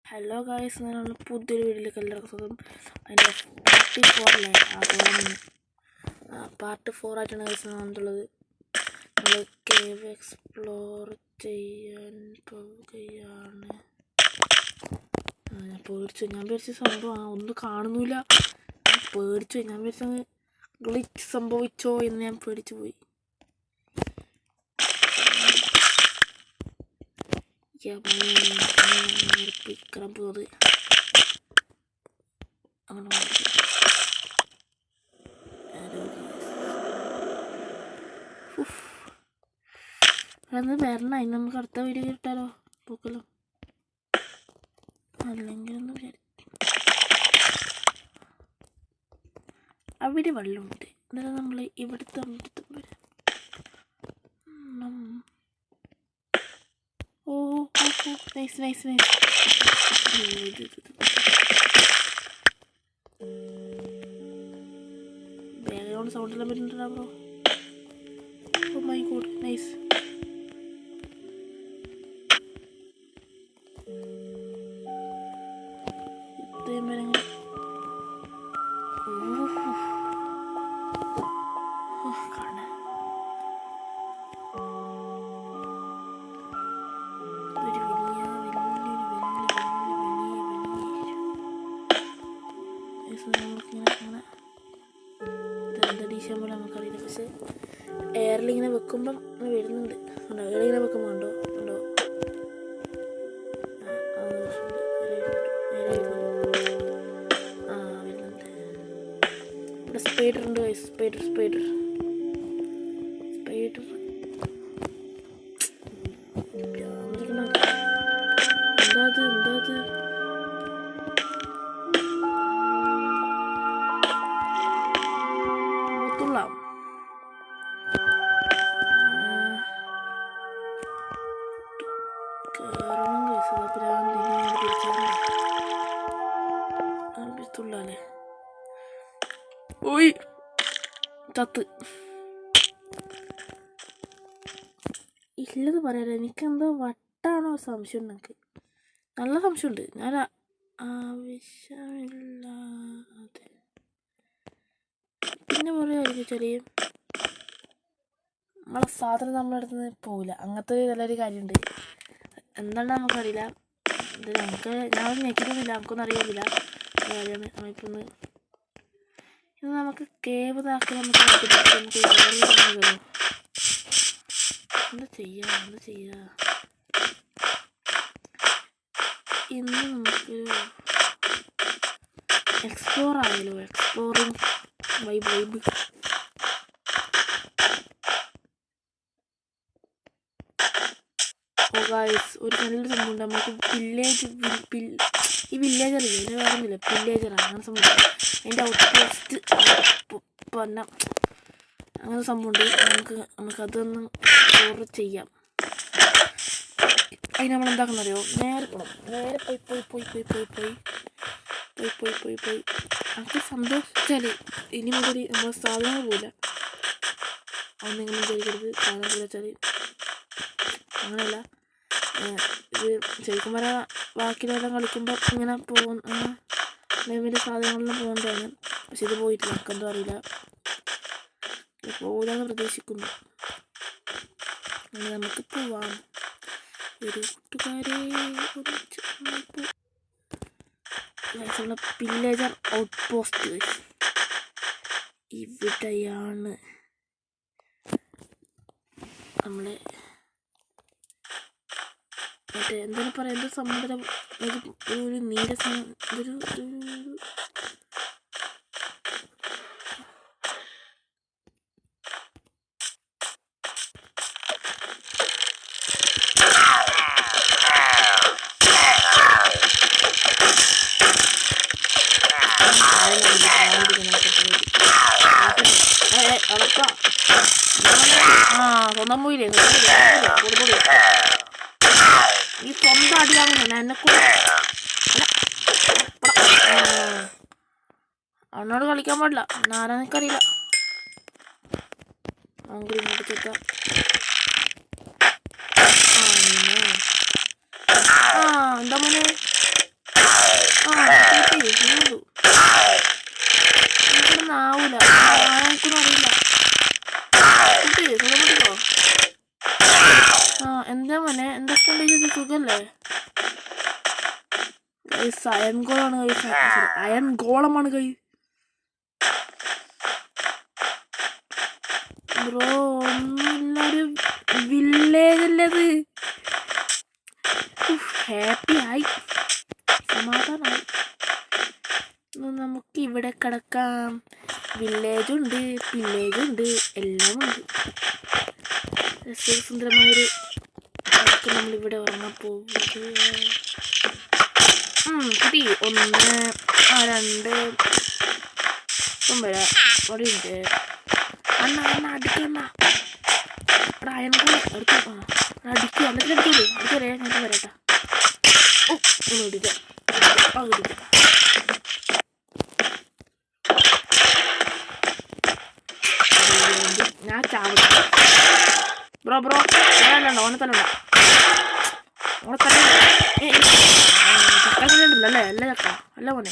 Hello guys, നമ്മൾ പുതിയൊരു വീഡിയോയിലേക്ക് എല്ലാവർക്കും സ്വാഗതം. അതിൻ്റെ പാർട്ട് 4 അല്ലേ? പാർട്ട് 4 ആയിട്ടാണ് ഗായ്സ് വന്നിട്ടുള്ളത്. നമ്മൾ കേവ് എക്സ്പ്ലോർ ചെയ്യാൻ പോവുകയാണ്. ഞാൻ പേടിച്ച സംഭവം ഒന്നും കാണുന്നില്ല. ഞാൻ പേടിച്ചങ്ങ് ഗ്ലിച്ച് സംഭവിച്ചോ എന്ന് ഞാൻ പേടിച്ചു പോയി. പിടിക്കാൻ പോകുന്നത് അങ്ങനെ അന്ന് വരണം. അതിന് നമുക്ക് അടുത്ത വീഡിയോ കിട്ടാലോ പൂക്കലോ, അല്ലെങ്കിൽ ഒന്ന് വിചാരിക്കും. അവിടെ വെള്ളമുണ്ട്. എന്നാലും നമ്മൾ ഇവിടുത്തെ നൈസ്. ബാക്ക്ഗ്രൗണ്ട് സൗണ്ട് എല്ലാം വരുന്നുണ്ടാ bro? Oh my god, nice. ഇത്രയും പേരെങ്ങനെ കാണാൻ പോലെ നമുക്കറിയില്ല. പക്ഷെ എയറിലിങ്ങനെ വെക്കുമ്പം വരുന്നുണ്ട്. എയറിലിങ്ങനെ വെക്കുമ്പോൾ ഉണ്ടോ വരുന്നുണ്ട്. ഇവിടെ സ്പൈഡർ ഉണ്ട്. സ്പൈഡർ എന്താ ഓയ് ചത്ത് ഇല്ലത് പറയാലോ. എനിക്കെന്തോ വട്ടാണോ സംശയം. എനിക്ക് നല്ല സംശയമുണ്ട്. ഞാൻ ആവശ്യമില്ലാതെ പിന്നെ പറയുമായിരിക്കും ചെറിയ നമ്മളെ സാധനം നമ്മുടെ അടുത്ത് നിന്ന് പോവില്ല. അങ്ങനത്തെ നല്ലൊരു കാര്യമുണ്ട്. എന്താണ് നമുക്കറിയില്ല. ഇത് ഞാൻ ഞെക്കിയിട്ടൊന്നുമില്ല, നമുക്കൊന്നും അറിയില്ല കാര്യമാണ്. നമ്മളിപ്പോൾ ഇത് നമുക്ക് കേവ് താക്കി നമുക്ക് എന്താ ചെയ്യാ ഇന്ന് നമുക്ക് എക്സ്പ്ലോർ ആയാലോ? Exploring vibe. ഒരു നല്ലൊരു സംഭവമുണ്ട്. നമുക്ക് ഈ വില്ലേജർ ഇല്ലേ, ഇതിന് പറയുന്നില്ല, വില്ലേജറാണ്. അങ്ങനെ സംഭവം അതിൻ്റെ ഔട്ട് പോസ്റ്റ് പിന്നെ അങ്ങനെ സംഭവമുണ്ട്. നമുക്കതൊന്ന് എക്സ്പ്ലോർ ചെയ്യാം. അതിന് നമ്മൾ എന്താക്കണം അറിയോ? നേരെ പോയി നമുക്ക് സന്തോഷിച്ചാൽ ഇനി മുതൽ നമ്മൾ സാധനങ്ങൾ പോവില്ല. അതൊന്നെങ്കിലും വിചാരിക്കരുത്. സാധനം പോലെ വെച്ചാൽ അങ്ങനെയല്ല. ഇത് ശരിക്കും പറയാൻ ബാക്കിലെല്ലാം കളിക്കുമ്പോൾ ഇങ്ങനെ വലിയ സാധനങ്ങളെല്ലാം പോകേണ്ടതാണ്. പക്ഷെ ഇത് പോയിട്ടില്ല. നമുക്കെന്തോ അറിയില്ല, പോകില്ലെന്ന് പ്രതീക്ഷിക്കുന്നു. നമുക്ക് പോവാം. ഒരു കൂട്ടുകാരെ വില്ലേജർ ഔട്ട് പോസ്റ്റ് ഇവിടെയാണ്. നമ്മളെ മറ്റേ എന്താണ് പറയുക, എന്തോ സമുദ്രം, ഒരു നീല ഇതൊരു സ്വന്തം പോയില്ലേ ഈ സ്വന്തം അടിയാവുന്നില്ല എന്നെക്കൂടെ. അവനോട് കളിക്കാൻ പാടില്ല. ആരാന്നെനിക്കറിയില്ല. അങ്ങോട്ട് ഇങ്ങോട്ട് ചെത്താം. എന്താ മോനെ അയൺ ഗോളമാണ് കൈ, അയൺ ഗോളമാണ് കൈ. ബ്രോ ഒന്നുമില്ലൊരു വില്ലേജ് അല്ലത്. ഹാപ്പി ആയി, സമാധാനമായി. നമുക്ക് ഇവിടെ കിടക്കാം. വില്ലേജുണ്ട്, പില്ലേജുണ്ട്, എല്ലാം ഉണ്ട്. സുന്ദരമായൊരു നമ്മളിവിടെ ഉറങ്ങാൻ പോകുന്നത്. കിട്ടി. 1 2 വരാം. അവിടെ ഉണ്ട്. അണ്ണ അടിക്കണ്ണ. എടാ അയൻകൂടെ എടുത്തു. അടിക്കുക, എന്നിട്ട് എടുത്തോളൂ. അടിക്കറിയാ, ഞാൻ വരാട്ടാ. ഒന്ന് ഓടിക്കാം. ഞാൻ ചാവും. ബ്രോ ഞാനല്ലോ ഓനെ തന്നെ ചക്കണ്ടല്ലോ അല്ലേ? അല്ല ചക്ക അല്ല മോനെ.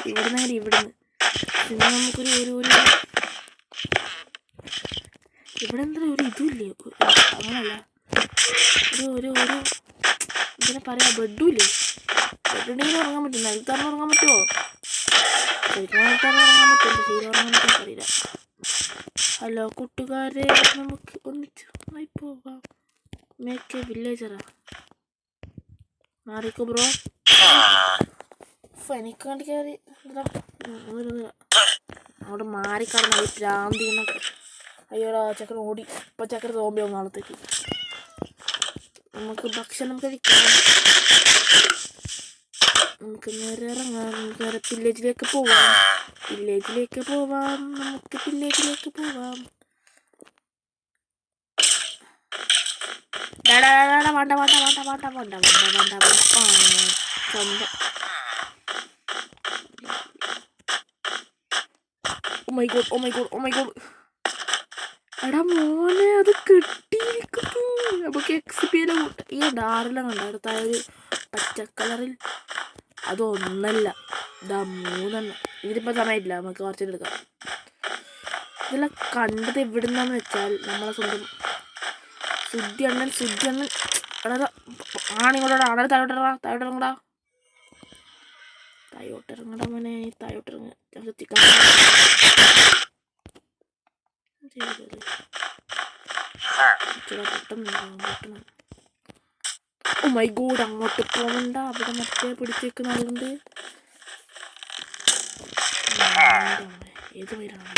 ഇവിടുന്ന് പിന്നെ നമുക്കൊരു ഇവിടെ എന്താ ഒരു ഇതുമില്ലേ? അങ്ങനല്ല, ഇതിനെ പറയാ, ബെഡുമില്ലേ? ബെഡുണ്ടെങ്കിൽ ഉറങ്ങാൻ പറ്റും. നിലത്താണ് ഉറങ്ങാൻ പറ്റുമോ? അറിയില്ല. ഹലോ കൂട്ടുകാരെ, നമുക്ക് ഒന്നിച്ച് നന്നായി പോകാം. മേക്ക് എ വില്ലേജറാ. മാറിക്കോ ബ്രോ. എനിക്ക് കണ്ടി കയറി അവിടെ മാറിക്കടന്ന പ്രാന്തി. അയ്യോടാ, ചക്കര ഓടി. ഇപ്പം ചക്കര തോമ്പിയാവും നാളത്തേക്ക്. നമുക്ക് ഭക്ഷണം കഴിക്കാം. നമുക്ക് നേരെ ഇറങ്ങാം. നമുക്ക് നേരെ വില്ലേജിലേക്ക് പോവാം. നമുക്ക് വില്ലേജിലേക്ക് പോവാം. വേണ്ട. Oh my god. എടാ മോനെ, അത് കിട്ടിയിരിക്കുന്നു. നമുക്ക് എക്സ്പീരിയൻ ഈ ഡാറെല്ലാം കണ്ട അടുത്ത ഒരു പച്ചക്കളറിൽ. അതൊന്നല്ല, ഇതാ 3. ഇതിലിപ്പോൾ സമയമില്ല, നമുക്ക് കുറച്ചിട്ട് എടുക്കാം. ഇതെല്ലാം കണ്ടത് എവിടുന്നാന്ന് വെച്ചാൽ നമ്മളെ സ്വന്തം സുദ്യണ്ണൻ. എടാ ആണിങ്ങളോടാ, അവിടെ താഴോട്ടിറങ്ങടാ മോനെ. താഴോട്ടിറങ്ങ. പെട്ടെന്ന്. ഓ മൈ ഗോഡ്, അങ്ങോട്ട് പോകണ്ട. അവിടെ മറ്റേ പിടിച്ചേക്കുന്ന ആളുണ്ട്. ഏത് പേരാണ്?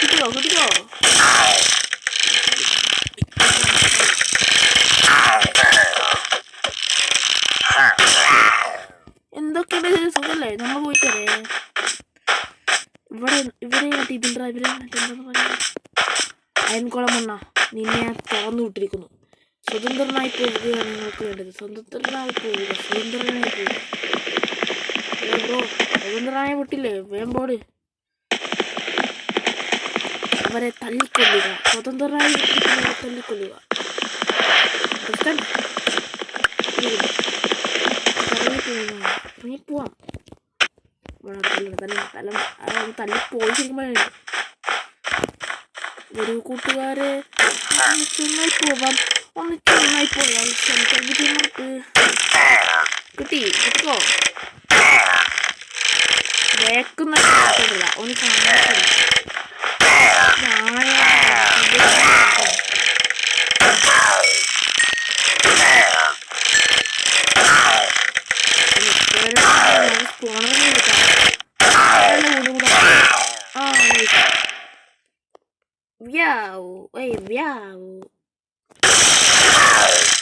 കിട്ടിയോ? എന്തൊക്കെയുണ്ട് സുഖല്ലേ? നമ്മൾ പോയിട്ടേ ഇവിടെ ഇതിൻ്റെ മറ്റെന്താന്ന് പറയുക, അയൻകുളം മണ്ണ. നിന്നെ ഞാൻ തുറന്നു വിട്ടിരിക്കുന്നു. സ്വതന്ത്രനായി പോവുകയാണ് നിങ്ങൾക്ക് വേണ്ടത്. സ്വതന്ത്രനായി പോവുക. ബ്രോ, സ്വതന്ത്രനായി വിട്ടില്ലേ? വേമ്പോട് അവരെ തല്ലിക്കൊല്ലുക. സ്വതന്ത്രനായി വിട്ടിരിക്കുന്നവരെ തല്ലിക്കൊല്ലുക. ഇറങ്ങിപ്പോവാം. തല്ലിപ്പോയിരിക്കുമ്പോഴേ ഒരു കൂട്ടുകാരെ ഒന്നിച്ചൊന്നായി പോവാം. കിട്ടിക്കോ. വേക്കുന്ന ഒന്ന്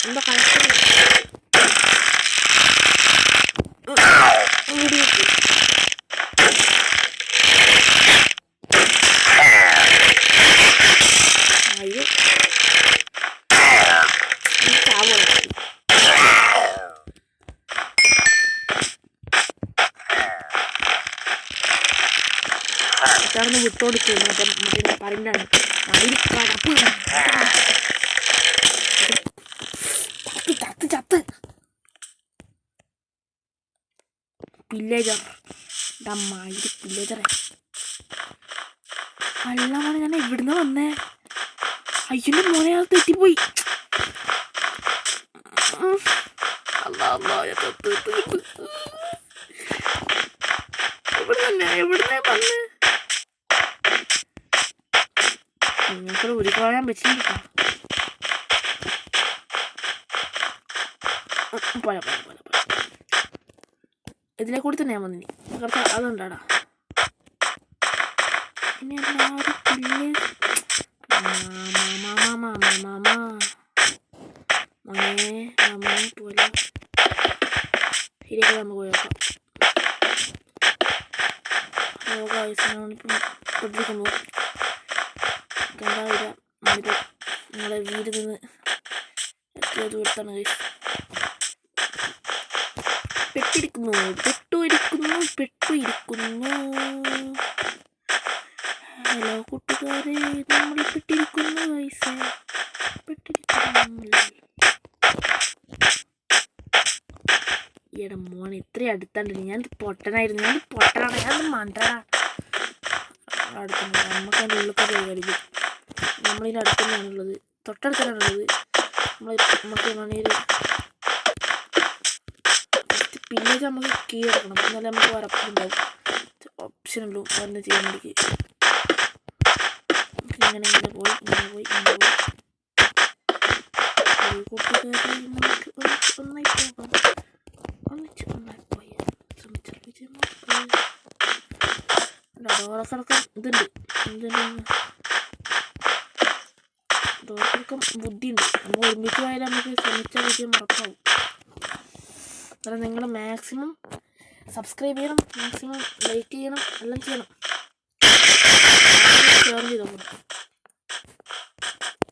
എന്താ കണക്ഷൻ? ഇട്ടാർന്ന് വിട്ടോടിക്കും. മറ്റേ പറണ്ടാണ് ചത്ത് പില്ലേജർ. പില്ലേജറെ കള്ളമാണ്. ഞാൻ എവിടുന്ന് വന്നേ? അയ്യൻ്റെ മോനെ അത് തെറ്റിപ്പോയി. എവിടുന്നേ വന്ന് നിങ്ങൾക്കൂടെ ഉരുക്കളയാൻ പറ്റില്ല. പോരാ പോരാ പോരാ പോരാ, ഇതിലെ കൂടി തന്നെ ഞാൻ വന്നിനി. കുറച്ച് അതുണ്ടാടാ. ഇനി എല്ലാവരും പിന്നെ മോനെ മോനെ പോലെ ശരിയൊക്കെ നമുക്ക് പോയേക്കാം. പഠിപ്പിക്കുന്നു കണ്ടാവില്ല. നമ്മളിത് നിങ്ങളുടെ വീട്ടിൽ നിന്ന് എത്ര ദൂരത്താണ് ഗൈസ്. പെട്ടിരിക്കുന്നു. ഹലോ കൂട്ടുകാരെ, നമ്മൾ പെട്ടിരിക്കുന്നു ഗൈസ്. ഈയുടെ മോൻ ഇത്രയും അടുത്താണ്ടില്ല. ഞാൻ പൊട്ടനായിരുന്നു. ഞാൻ മണ്ടടാ. അടുത്തുണ്ട് നമുക്ക് അതിൻ്റെ ഉള്ളിൽ കയറിയിരിക്കും. നമ്മളിതിൻ്റെ അടുത്ത് തന്നെയാണുള്ളത്, തൊട്ടടുത്തന്നെയാണുള്ളത്. നമുക്ക് വേണമെങ്കിൽ പിന്നേക്ക് നമുക്ക് കീഴടക്കണം. എന്നാലും നമുക്ക് വരപ്പുണ്ടാവും. ഓപ്ഷനുള്ളൂ തന്നെ ചെയ്യാൻ വേണ്ടി. ഇങ്ങനെ പോയി കൂട്ടുകാരെ നമുക്ക് ഒന്നായി പോകാം. ഒന്നായി പോയി ശ്രമിച്ചാൽ ഡോറൊക്കെ ഇതുണ്ട്. ഡോറൊക്കെ ബുദ്ധിയുണ്ട്. നമ്മൾ ഒരുമിച്ച് പോയാലും നമുക്ക് ശ്രമിച്ചാൽ വിജയം ഉറപ്പാവും. അന്നേരം നിങ്ങൾ മാക്സിമം സബ്സ്ക്രൈബ് ചെയ്യണം, മാക്സിമം ലൈക്ക് ചെയ്യണം, എല്ലാം ചെയ്യണം. ഷെയർ ചെയ്തോളൂ.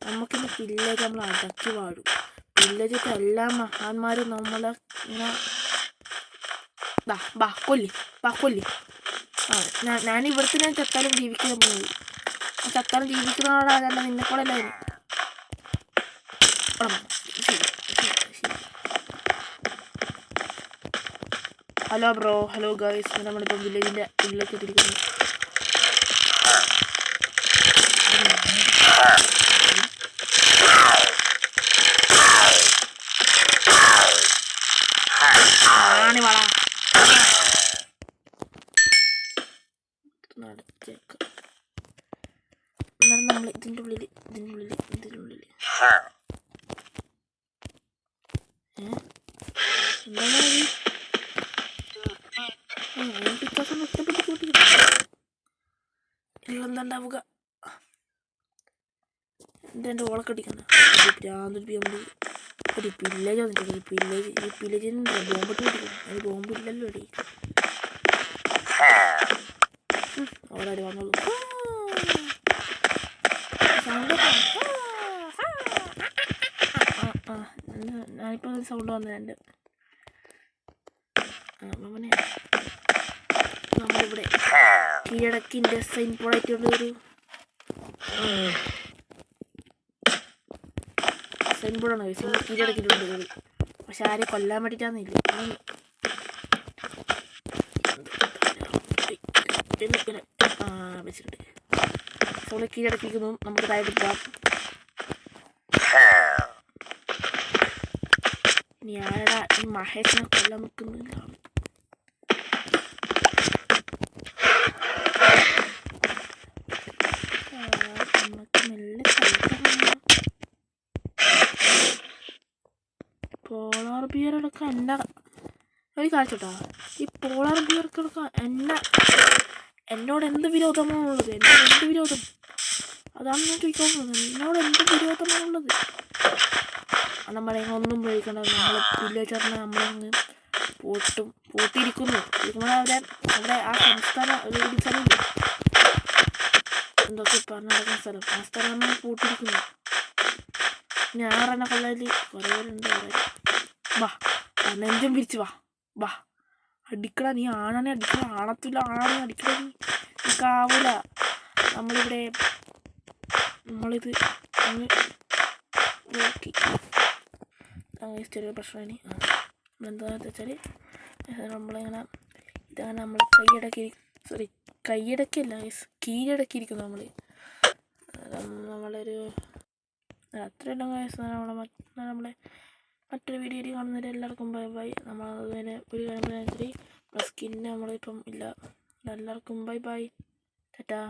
നമുക്കിന്ന് വില്ലേജ് നമ്മൾ അടക്കി വാഴും. വില്ലേജൊക്കെ എല്ലാ മഹാന്മാരും നമ്മളെ ഇങ്ങനെ കൊല്ലി. ഞാൻ ഇവിടുത്തെ ഞാൻ ചത്താലും ജീവിക്കാൻ പോകുന്നത്. ചത്താലും ജീവിക്കുന്നതോടെ അതല്ല നിന്നെപ്പോഴല്ലായിരുന്നു. Hello bro, hello guys. നമ്മളിപ്പോൾ വില്ലേജിൻ്റെ ഉള്ളിലേക്ക് എത്തിയിരിക്കുന്നു. നടച്ചേക്കാം. എന്നാലും നമ്മൾ ഇതിൻ്റെ ഉള്ളിൽ എന്താണ്ടാവുക. എൻ്റെ ഓളക്കടിക്കുന്ന ഒരു പില്ലേജ് വന്നിട്ടുണ്ട്. ഈ പില്ലേജിന് ബോംബിട്ട് പിടിക്കണം. അതിന് ബോംബില്ലല്ലോ അടി. ഓളാടി വന്നോളൂ. ഞാനിപ്പോൾ സൗണ്ട് വന്നത് എൻ്റെ നമ്മളിവിടെ കീഴടക്കിൻ്റെ സൈൻ ബോർഡായിട്ടുള്ളൊരു സൈൻ ബോർഡാണ് കീഴടക്കിയിട്ടുള്ളത്. പക്ഷെ ആരെ കൊല്ലാൻ വേണ്ടിയിട്ടാന്നില്ല. വെച്ചിട്ടുണ്ട്. സോളെ കീഴടക്കിക്കുന്നു. നമുക്ക് താഴെ പോകാം. ഇനി ആരടാ ഈ മഹേഷിനെ കൊല്ലാൻ നിൽക്കുന്നില്ലാണ്. നമുക്ക് മെല്ലെ പോളാർ ബിയർ എടുക്കാൻ ഒരു കാഴ്ചട്ടാ. ഈ പോളാർ ബിയർ എടുക്കാൻ എന്നോട് എന്ത് വിരോധമാണുള്ളത്? എന്ത് വിരോധം? അതാണ് ഞാൻ ചോദിക്കാൻ പോകുന്നത്. എന്നോട് എന്ത് വിരോധമാണുള്ളത്? നമ്മളെ ഒന്നും ഉപയോഗിക്കേണ്ട. നമ്മൾ വില്ലേജറിനെ നമ്മളങ്ങ് പൂട്ടിയിരിക്കുന്നു. അവിടെ ആ സംസ്ഥാന ഒരു സ്ഥലമില്ല, എന്തൊക്കെ പറഞ്ഞു നടക്കുന്ന സ്ഥലം. ആ സ്ഥലം നമ്മൾ പൂട്ടിയിരിക്കുന്നു. ഞാറെന്നെ കൊള്ളാല് കുറേ പേരുണ്ട്. വാ, നെഞ്ചും പിരിച്ച് വാ അടിക്കട. നീ ആണാനെ അടിക്കട. ആണത്തില്ല, ആണാനെ അടിക്കട. നിനക്കാവൂല. നമ്മളിത് അങ്ങ് നോക്കി ചെറിയ പ്രശ്നമാണ്. എന്താണെന്ന് വെച്ചാൽ നമ്മളിങ്ങനെ ഇതങ്ങനെ നമ്മൾ കൈയടക്കിയല്ല, കീഴടക്കിയിരിക്കുന്നു. നമ്മളൊരു അത്രയെല്ലാം ഗൈസ്. നമ്മളെ മറ്റൊരു വീഡിയോയിൽ കാണുന്നവരെ എല്ലാവർക്കും ബൈ ബൈ. നമ്മൾ അതുപോലെ ഒരു കാര്യം പറയാൻ സ്കിന്ന് നമ്മളിപ്പം ഇല്ല. എല്ലാവർക്കും ബൈ ബൈ, ടാറ്റാ.